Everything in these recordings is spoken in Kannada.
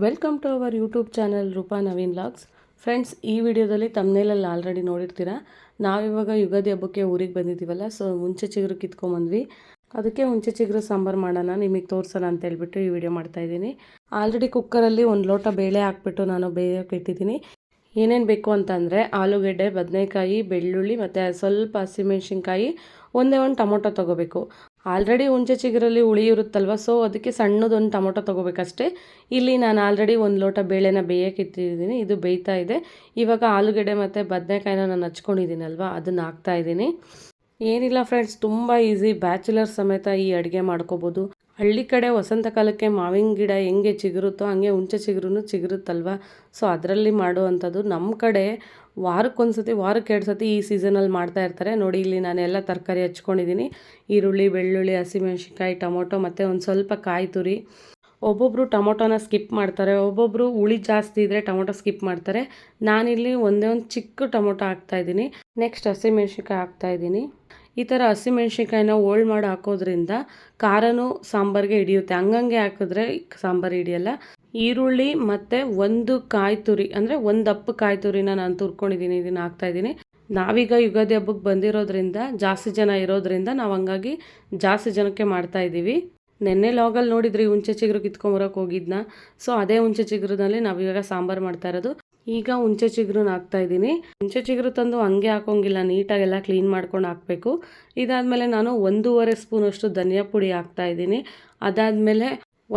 Welcome to our YouTube channel Roopa Naveen vlogs. Friends, ಈ ವಿಡಿಯೋದಲ್ಲಿ ತಮ್ಮನೇಲಲ್ಲಿ ಆಲ್ರೆಡಿ ನೋಡಿರ್ತೀರಾ. ನಾವಿವಾಗ ಯುಗಾದಿ ಹಬ್ಬಕ್ಕೆ ಊರಿಗೆ ಬಂದಿದ್ದೀವಲ್ಲ, ಸೊ ಹುಂಚೆ ಚಿಗುರು ಕಿತ್ಕೊಂಬಂದ್ವಿ. ಅದಕ್ಕೆ ಹುಂಚೆ ಚಿಗುರು ಸಾಂಬಾರು ಮಾಡೋಣ, ನಿಮಗೆ ತೋರಿಸೋಣ ಅಂತ ಹೇಳ್ಬಿಟ್ಟು ಈ ವಿಡಿಯೋ ಮಾಡ್ತಾಯಿದ್ದೀನಿ. ಆಲ್ರೆಡಿ ಕುಕ್ಕರಲ್ಲಿ 1 ಲೋಟ ಬೇಳೆ ಹಾಕ್ಬಿಟ್ಟು ನಾನು ಬೇಯೋಕೆ ಇಟ್ಟಿದ್ದೀನಿ. ಏನೇನು ಬೇಕು ಅಂತಂದರೆ ಆಲೂಗೆಡ್ಡೆ, ಬದನೆಕಾಯಿ, ಬೆಳ್ಳುಳ್ಳಿ ಮತ್ತು ಸ್ವಲ್ಪ ಹಸಿಮೆಣ್ಸಿನ್ಕಾಯಿ, ಒಂದೇ ಒಂದು ಟೊಮೊಟೊ ತೊಗೋಬೇಕು. ಆಲ್ರೆಡಿ ಹುಂಚೆ ಚಿಗುರಲ್ಲಿ ಹುಳಿ ಇರುತ್ತಲ್ವ, ಸೊ ಅದಕ್ಕೆ ಸಣ್ಣದೊಂದು ಟೊಮೊಟೊ ತೊಗೋಬೇಕಷ್ಟೇ. ಇಲ್ಲಿ ನಾನು ಆಲ್ರೆಡಿ 1 ಲೋಟ ಬೇಳೆನ ಬೇಯಕ್ಕೆ ಇಟ್ಟಿದ್ದೀನಿ, ಇದು ಬೇಯ್ತಾ ಇದೆ. ಇವಾಗ ಆಲೂಗೆಡ್ಡೆ ಮತ್ತು ಬದನೆಕಾಯಿನ ನಾನು ಹಚ್ಕೊಂಡಿದ್ದೀನಲ್ವ, ಅದನ್ನು ಹಾಕ್ತಾಯಿದ್ದೀನಿ. ಏನಿಲ್ಲ ಫ್ರೆಂಡ್ಸ್, ತುಂಬ ಈಸಿ, ಬ್ಯಾಚುಲರ್ ಸಮೇತ ಈ ಅಡುಗೆ ಮಾಡ್ಕೋಬೋದು. ಹಳ್ಳಿ ಕಡೆ ವಸಂತ ಕಾಲಕ್ಕೆ ಮಾವಿನ ಗಿಡ ಹೆಂಗೆ ಚಿಗುರುತ್ತೋ ಹಂಗೆ ಹುಂಚೆ ಚಿಗುರು ಚಿಗುರುತ್ತಲ್ವ, ಸೊ ಅದರಲ್ಲಿ ಮಾಡುವಂಥದ್ದು. ನಮ್ಮ ಕಡೆ ವಾರಕ್ಕೊಂದ್ಸತಿ, ವಾರಕ್ಕೆ 2 ಸತಿ ಈ ಸೀಸನಲ್ಲಿ ಮಾಡ್ತಾ ಇರ್ತಾರೆ. ನೋಡಿ, ಇಲ್ಲಿ ನಾನೆಲ್ಲ ತರಕಾರಿ ಹಚ್ಕೊಂಡಿದ್ದೀನಿ. ಈರುಳ್ಳಿ, ಬೆಳ್ಳುಳ್ಳಿ, ಹಸಿಮೆಣ್ಸಿನ್ಕಾಯಿ, ಟೊಮೊಟೊ ಮತ್ತು ಒಂದು ಸ್ವಲ್ಪ ಕಾಯಿ ತುರಿ. ಒಬ್ಬೊಬ್ಬರು ಟೊಮೊಟೊನ ಸ್ಕಿಪ್ ಮಾಡ್ತಾರೆ, ಒಬ್ಬೊಬ್ಬರು ಹುಳಿ ಜಾಸ್ತಿ ಇದ್ದರೆ ಟೊಮೊಟೊ ಸ್ಕಿಪ್ ಮಾಡ್ತಾರೆ. ನಾನಿಲ್ಲಿ ಒಂದೇ ಒಂದು ಚಿಕ್ಕ ಟೊಮೊಟೊ ಹಾಕ್ತಾಯಿದ್ದೀನಿ. ನೆಕ್ಸ್ಟ್ ಹಸಿಮೆಣ್ಸಿನ್ಕಾಯಿ ಹಾಕ್ತಾಯಿದ್ದೀನಿ. ಈ ಥರ ಹಸಿಮೆಣ್ಸಿನ್ಕಾಯಿನ ಹೋಳು ಮಾಡಿ ಹಾಕೋದ್ರಿಂದ ಖಾರನೂ ಸಾಂಬಾರಿಗೆ ಹಿಡಿಯುತ್ತೆ. ಹಂಗಂಗೆ ಹಾಕಿದ್ರೆ ಸಾಂಬಾರು ಹಿಡಿಯಲ್ಲ. ಈರುಳ್ಳಿ ಮತ್ತು ಒಂದು ಕಾಯಿ ತುರಿ, ಅಂದರೆ ಒಂದು ದಪ್ಪ ಕಾಯಿ ತುರಿನ ನಾನು ತುರ್ಕೊಂಡಿದ್ದೀನಿ, ಇದನ್ನು ಹಾಕ್ತಾಯಿದ್ದೀನಿ. ನಾವೀಗ ಯುಗಾದಿ ಹಬ್ಬಕ್ಕೆ ಬಂದಿರೋದ್ರಿಂದ, ಜಾಸ್ತಿ ಜನ ಇರೋದ್ರಿಂದ ನಾವು ಹಂಗಾಗಿ ಜಾಸ್ತಿ ಜನಕ್ಕೆ ಮಾಡ್ತಾಯಿದ್ದೀವಿ. ನೆನ್ನೆ ಲಾಗಲ್ಲಿ ನೋಡಿದ್ರಿ ಹುಂಚೆ ಚಿಗುರು ಕಿತ್ಕೊಂಬರೋಕೆ ಹೋಗಿದ್ನ, ಸೊ ಅದೇ ಹುಂಚೆ ಚಿಗುರಿನಲ್ಲಿ ನಾವಿವಾಗ ಸಾಂಬಾರು ಮಾಡ್ತಾ ಇರೋದು. ಈಗ ಹುಂಚೆ ಚಿಗುರನ್ನ ಹಾಕ್ತಾಯಿದ್ದೀನಿ. ಹುಂಚೆ ಚಿಗುರು ತಂದು ಹಂಗೆ ಹಾಕೋಂಗಿಲ್ಲ, ನೀಟಾಗೆಲ್ಲ ಕ್ಲೀನ್ ಮಾಡ್ಕೊಂಡು ಹಾಕಬೇಕು. ಇದಾದಮೇಲೆ ನಾನು 1.5 ಸ್ಪೂನಷ್ಟು ಧನಿಯಾ ಪುಡಿ ಹಾಕ್ತಾಯಿದ್ದೀನಿ. ಅದಾದಮೇಲೆ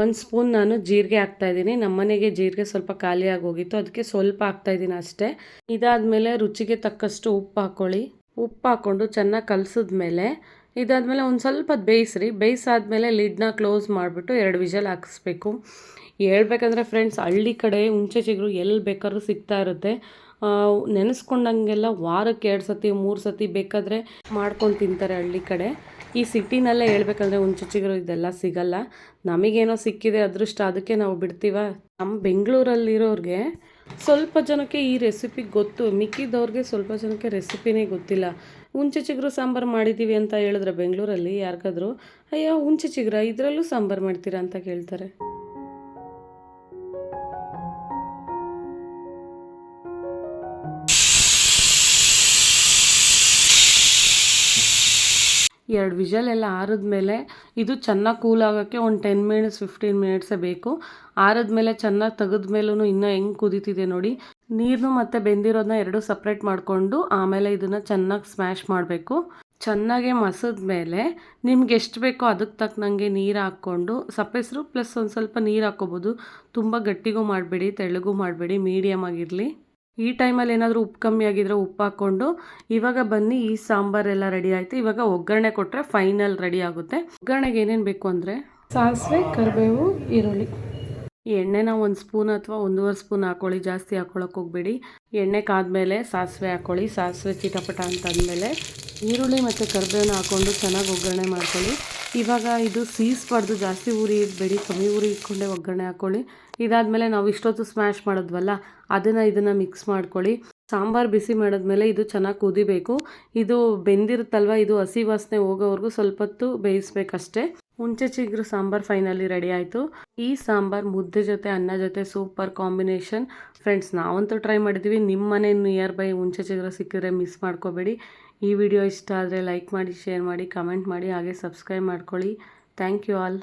1 ಸ್ಪೂನ್ ನಾನು ಜೀರಿಗೆ ಹಾಕ್ತಾಯಿದ್ದೀನಿ. ನಮ್ಮನೆಗೆ ಜೀರಿಗೆ ಸ್ವಲ್ಪ ಖಾಲಿಯಾಗಿ ಹೋಗಿತ್ತು, ಅದಕ್ಕೆ ಸ್ವಲ್ಪ ಹಾಕ್ತಾಯಿದ್ದೀನಿ ಅಷ್ಟೇ. ಇದಾದಮೇಲೆ ರುಚಿಗೆ ತಕ್ಕಷ್ಟು ಉಪ್ಪು ಹಾಕ್ಕೊಳ್ಳಿ. ಉಪ್ಪು ಹಾಕ್ಕೊಂಡು ಚೆನ್ನಾಗಿ ಕಲಸಿದ್ಮೇಲೆ ಇದಾದಮೇಲೆ ಒಂದು ಸ್ವಲ್ಪ ಬೇಯಿಸ್ರಿ. ಬೇಯಿಸಾದ್ಮೇಲೆ ಲಿಡ್ನ ಕ್ಲೋಸ್ ಮಾಡಿಬಿಟ್ಟು 2 ವಿಷಲ್ ಹಾಕಿಸ್ಬೇಕು. ಹೇಳ್ಬೇಕಂದ್ರೆ ಫ್ರೆಂಡ್ಸ್, ಹಳ್ಳಿ ಕಡೆ ಹುಂಚೆ ಚಿಗುರು ಎಲ್ಲಿ ಬೇಕಾದ್ರೂ ಸಿಗ್ತಾ ಇರುತ್ತೆ. ನೆನೆಸ್ಕೊಂಡಂಗೆಲ್ಲ ವಾರಕ್ಕೆ 2 ಸತಿ 3 ಸತಿ ಬೇಕಾದರೆ ಮಾಡ್ಕೊಂಡು ತಿಂತಾರೆ ಹಳ್ಳಿ ಕಡೆ. ಈ ಸಿಟಿನಲ್ಲೇ ಹೇಳ್ಬೇಕಂದ್ರೆ ಹುಂಚೆ ಚಿಗುರು ಇದೆಲ್ಲ ಸಿಗಲ್ಲ. ನಮಗೇನೋ ಸಿಕ್ಕಿದೆ ಅದೃಷ್ಟ, ಅದಕ್ಕೆ ನಾವು ಬಿಡ್ತೀವ. ನಮ್ಮ ಬೆಂಗಳೂರಲ್ಲಿರೋರಿಗೆ ಸ್ವಲ್ಪ ಜನಕ್ಕೆ ಈ ರೆಸಿಪಿ ಗೊತ್ತು, ಮಿಕ್ಕಿದವ್ರಿಗೆ ಸ್ವಲ್ಪ ಜನಕ್ಕೆ ರೆಸಿಪಿನೇ ಗೊತ್ತಿಲ್ಲ. ಹುಂಚೆ ಚಿಗುರು ಸಾಂಬಾರು ಮಾಡಿದ್ದೀವಿ ಅಂತ ಹೇಳಿದ್ರೆ ಬೆಂಗಳೂರಲ್ಲಿ ಯಾರಿಗಾದ್ರೂ, ಅಯ್ಯೋ ಹುಂಚೆ ಚಿಗುರ ಇದರಲ್ಲೂ ಸಾಂಬಾರು ಮಾಡ್ತೀರಾ ಅಂತ ಕೇಳ್ತಾರೆ. ಎರಡು ವಿಷಲ್ ಎಲ್ಲ ಆರಿದ್ಮೇಲೆ ಇದು ಚೆನ್ನಾಗಿ ಕೂಲ್ ಆಗೋಕ್ಕೆ ಒಂದು 10 ಮಿನಿಟ್ಸ್ 15 ಮಿನಿಟ್ಸೇ ಬೇಕು. ಆರಿದ್ಮೇಲೆ ಚೆನ್ನಾಗಿ ತೆಗೆದ್ಮೇಲೂ ಇನ್ನೂ ಹೆಂಗೆ ಕುದೀತಿದೆ ನೋಡಿ. ನೀರು ಮತ್ತು ಬೆಂದಿರೋದನ್ನ 2 ಸಪ್ರೇಟ್ ಮಾಡಿಕೊಂಡು ಆಮೇಲೆ ಇದನ್ನು ಚೆನ್ನಾಗಿ ಸ್ಮ್ಯಾಶ್ ಮಾಡಬೇಕು. ಚೆನ್ನಾಗೆ ಮಸಿದ್ಮೇಲೆ ನಿಮ್ಗೆ ಎಷ್ಟು ಬೇಕೋ ಅದಕ್ಕೆ ತಕ್ಕನಂಗೆ ನೀರು ಹಾಕ್ಕೊಂಡು, ಸಪ್ಪೆಸರು ಪ್ಲಸ್ ಒಂದು ಸ್ವಲ್ಪ ನೀರು ಹಾಕ್ಕೋಬೋದು. ತುಂಬ ಗಟ್ಟಿಗೂ ಮಾಡಬೇಡಿ, ತೆಳ್ಳಗೂ ಮಾಡಬೇಡಿ, ಮೀಡಿಯಮ್ ಆಗಿರಲಿ. ಈ ಟೈಮಲ್ಲಿ ಏನಾದರೂ ಉಪ್ಪು ಕಮ್ಮಿ ಆಗಿದ್ರೆ ಉಪ್ಪು ಹಾಕ್ಕೊಂಡು, ಇವಾಗ ಬನ್ನಿ ಈ ಸಾಂಬಾರೆಲ್ಲ ರೆಡಿ ಆಯಿತು. ಇವಾಗ ಒಗ್ಗರಣೆ ಕೊಟ್ಟರೆ ಫೈನಲ್ ರೆಡಿ ಆಗುತ್ತೆ. ಒಗ್ಗರಣೆಗೆ ಏನೇನು ಬೇಕು ಅಂದರೆ ಸಾಸಿವೆ, ಕರಿಬೇವು, ಈರುಳ್ಳಿ. ಎಣ್ಣೆನ 1 ಸ್ಪೂನ್ ಅಥವಾ 1.5 ಸ್ಪೂನ್ ಹಾಕ್ಕೊಳ್ಳಿ, ಜಾಸ್ತಿ ಹಾಕ್ಕೊಳಕ್ಕೆ ಹೋಗಬೇಡಿ. ಎಣ್ಣೆ ಕಾದ್ಮೇಲೆ ಸಾಸಿವೆ ಹಾಕ್ಕೊಳ್ಳಿ. ಸಾಸಿವೆ ಚಿಟಪಟ ಅಂತಂದಮೇಲೆ ಈರುಳ್ಳಿ ಮತ್ತು ಕರಿಬೇವನ್ನ ಹಾಕ್ಕೊಂಡು ಚೆನ್ನಾಗಿ ಒಗ್ಗರಣೆ ಮಾಡ್ಕೊಳ್ಳಿ. ಇವಾಗ ಇದು ಸೀಸ್ಬಾರ್ದು, ಜಾಸ್ತಿ ಉರಿ ಇಡಬೇಡಿ, ಕಮ್ಮಿ ಉರಿ ಇಟ್ಕೊಂಡೆ ಒಗ್ಗರಣೆ ಹಾಕ್ಕೊಳ್ಳಿ. ಇದಾದಮೇಲೆ ನಾವು ಇಷ್ಟೊತ್ತು ಸ್ಮ್ಯಾಶ್ ಮಾಡಿದ್ವಲ್ಲ ಇದನ್ನು ಮಿಕ್ಸ್ ಮಾಡ್ಕೊಳ್ಳಿ. ಸಾಂಬಾರು ಬಿಸಿ ಮಾಡಿದ್ಮೇಲೆ ಇದು ಚೆನ್ನಾಗಿ ಕುದಿಬೇಕು. ಇದು ಬೆಂದಿರುತ್ತಲ್ವ, ಇದು ಹಸಿ ವಾಸನೆ ಹೋಗೋವರೆಗೂ ಸ್ವಲ್ಪ ಹೊತ್ತು ಬೇಯಿಸ್ಬೇಕಷ್ಟೇ. ಹುಂಚೆ ಚಿಗುರು ಸಾಂಬಾರು ಫೈನಲಿ ರೆಡಿ ಆಯಿತು. ಈ ಸಾಂಬಾರು ಮುದ್ದೆ ಜೊತೆ, ಅನ್ನ ಜೊತೆ ಸೂಪರ್ ಕಾಂಬಿನೇಷನ್. ಫ್ರೆಂಡ್ಸ್, ನಾವಂತೂ ಟ್ರೈ ಮಾಡಿದ್ದೀವಿ. ನಿಮ್ಮ ಮನೆ ನಿಯರ್ ಬೈ ಹುಂಚೆ ಚಿಗುರು ಸಿಕ್ಕಿದ್ರೆ ಮಿಸ್ ಮಾಡ್ಕೋಬೇಡಿ. ಈ ವಿಡಿಯೋ ಇಷ್ಟ ಆದರೆ ಲೈಕ್ ಮಾಡಿ, ಶೇರ್ ಮಾಡಿ, ಕಮೆಂಟ್ ಮಾಡಿ, ಹಾಗೆ ಸಬ್ಸ್ಕ್ರೈಬ್ ಮಾಡ್ಕೊಳ್ಳಿ. Thank you all.